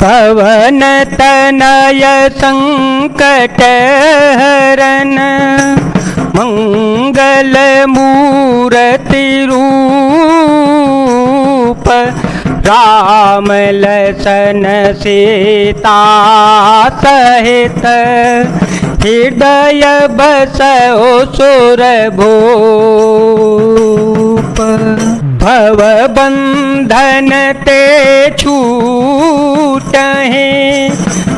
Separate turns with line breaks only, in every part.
पवन तनय संकट हरन मंगल मूर्ति रूप राम लसन सीता सहित हृदय बसो सुर भूप भव बंधन ते छूटहि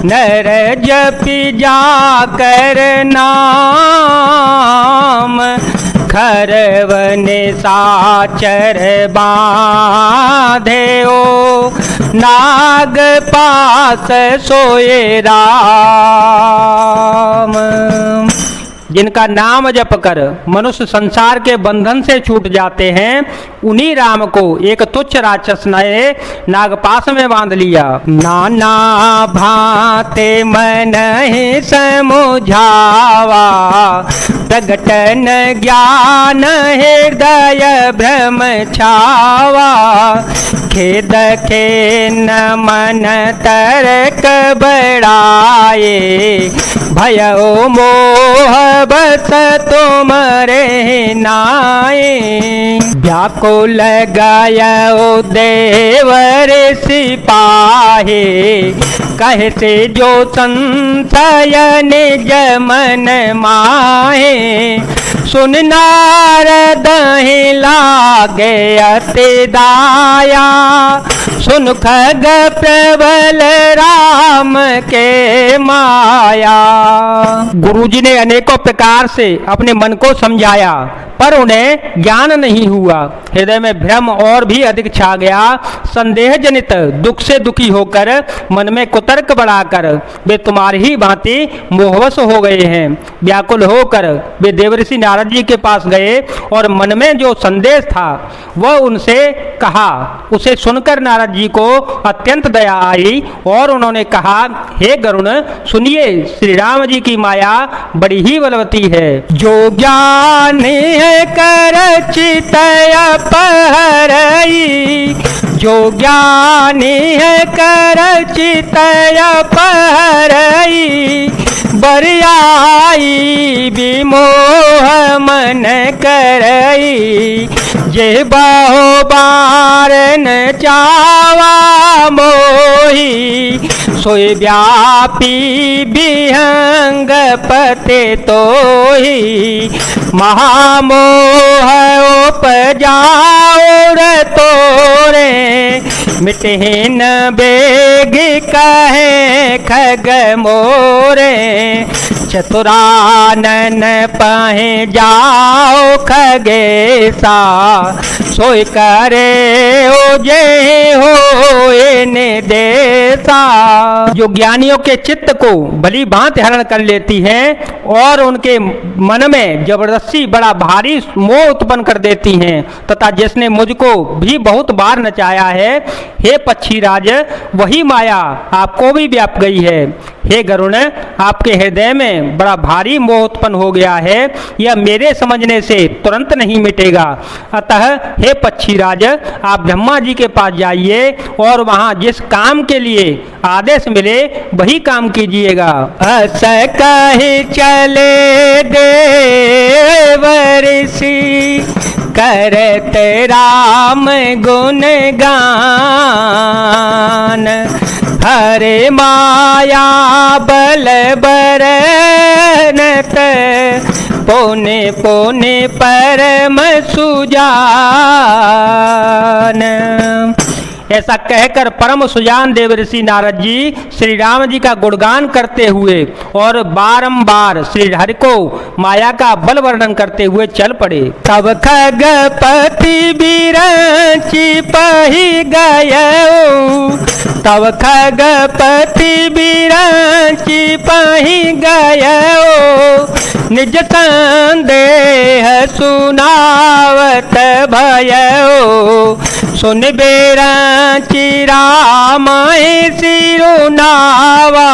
नर जपि जाकर नाम खरवन साचर बाधे ओ नाग पास सोए राम। जिनका नाम जप कर मनुष्य संसार के बंधन से छूट जाते हैं, उन्हीं राम को एक तुच्छ राक्षस ने नागपाश में बांध लिया। नाना भाते मन ही समुझावा प्रगटन ज्ञान हृदय भ्रम छावा खेद खेन मन तर्क बड़ाए भयो मोह बस तुमरे नाए व्याकुल गयो देवर सिपाही कहे से जो संशय निज मन माहे सुन नारद लागे अति दाया सुन खग प्रबल राम के माया। गुरुजी ने अनेकों प्रकार से अपने मन को समझाया पर उन्हें ज्ञान नहीं हुआ। हृदय में भ्रम और भी अधिक छा गया। संदेह जनित दुख से दुखी होकर मन में कुतर्क बढ़ाकर वे तुम्हारी ही भांति मोहवश हो गए हैं। व्याकुल होकर वे देवर्षि नारद जी के पास गए और मन में जो संदेश था वह उनसे कहा। उसे सुनकर नारद जी को अत्यंत दया आई और उन्होंने कहा, हे गरुण सुनिए, श्री राम जी की माया बड़ी ही बलवती है। जो ज्ञान कर चितय पहरई जो ज्ञानी है कर चितय पहरई बरियाई विमोह मन करई जे बाहो बारन चावा मोही सोई व्यापी विहंग पते तोही महामोह उपजाऊर तोरे मिटहीन बेग कहे खग मोरे चतुरानन पहे जाओ खगेसा सोई करे ओ जे हो देसा। जो ज्ञानियों के चित्त को भली भांति हरण कर लेती है और उनके मन में जबरदस्ती बड़ा भारी मोह उत्पन्न कर देती हैं तथा जिसने मुझको भी बहुत बार नचाया है, हे पक्षी राज वही माया आपको भी व्याप गई है। हे गरुण आपके हृदय में बड़ा भारी मोह उत्पन्न हो गया है, यह मेरे समझने से तुरंत नहीं मिटेगा। अतः हे पक्षी राज आप ब्रह्मा जी के पास जाइए और वहाँ जिस काम के लिए आदेश मिले वही काम कीजिएगा। अस कहि चले देवर्षि करत राम गुण गान हरे माया बल बरनत पोने पोने परम सुजान। ऐसा कहकर परम सुजान देवर्षि नारद जी श्री राम जी का गुणगान करते हुए और बारंबार श्री हरि को माया का बल वर्णन करते हुए चल पड़े। तब खगपति बिरंचि पहि गयो तब खगपति बिरंचि पहि गयो निज संदेह सुनावत भयो सुन बेरंचि राम सिरुनावा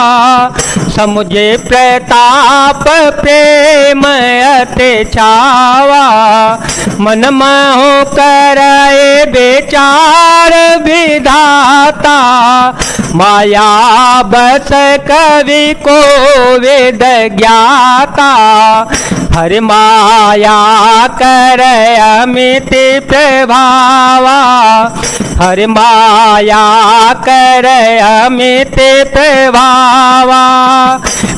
समुझे प्रताप प्रेम अति छावा, मन मोह करे बेचार विधाता, माया बस कवि को वेद ज्ञाता, हरि माया कर अमित प्रभावा, हरि माया कर अमित प्रभावा,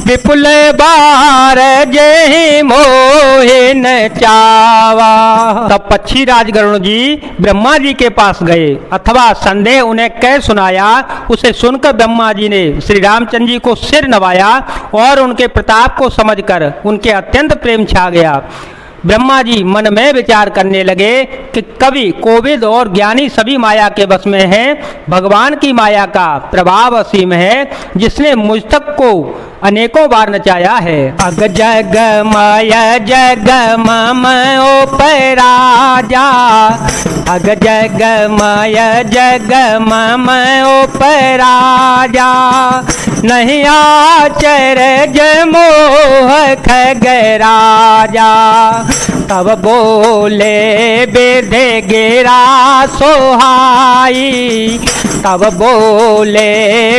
विपुल बार जहि मोहि न चावा। तब पक्षी राज गरुण जी ब्रह्मा जी के पास गए अथवा संदेह उन्हें कह सुनाया। उसे सुनकर ब्रह्मा जी ने श्री रामचंद्र जी को सिर नवाया और उनके प्रताप को समझकर उनके अत्यंत प्रेम छा गया। ब्रह्मा जी मन में विचार करने लगे कि कवि, कोविद और ज्ञानी सभी माया के वश में हैं। भगवान की माया का प्रभाव असीम है, जिसने मुझ तक को अनेकों बार नचाया है। अग जग माया जग मम उपराजा, अग जग माया जग मम उपराजा, नहीं आचरज मोह खगराजा, तब बोले बेधे गिरा सोहाई, तब बोले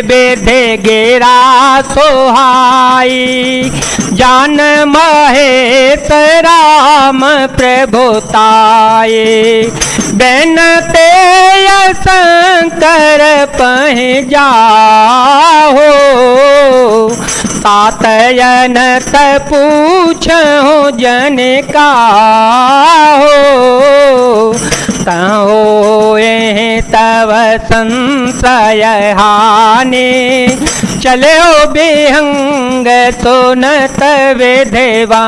बेधे गिरा सोहाई, जान महेश राम प्रभुताए, बेनते शंकर पह जाहो, तातयन त पूछो जन का हो, कहो ये तव संशय हानि, चलो बिहंग सुनत विधवा।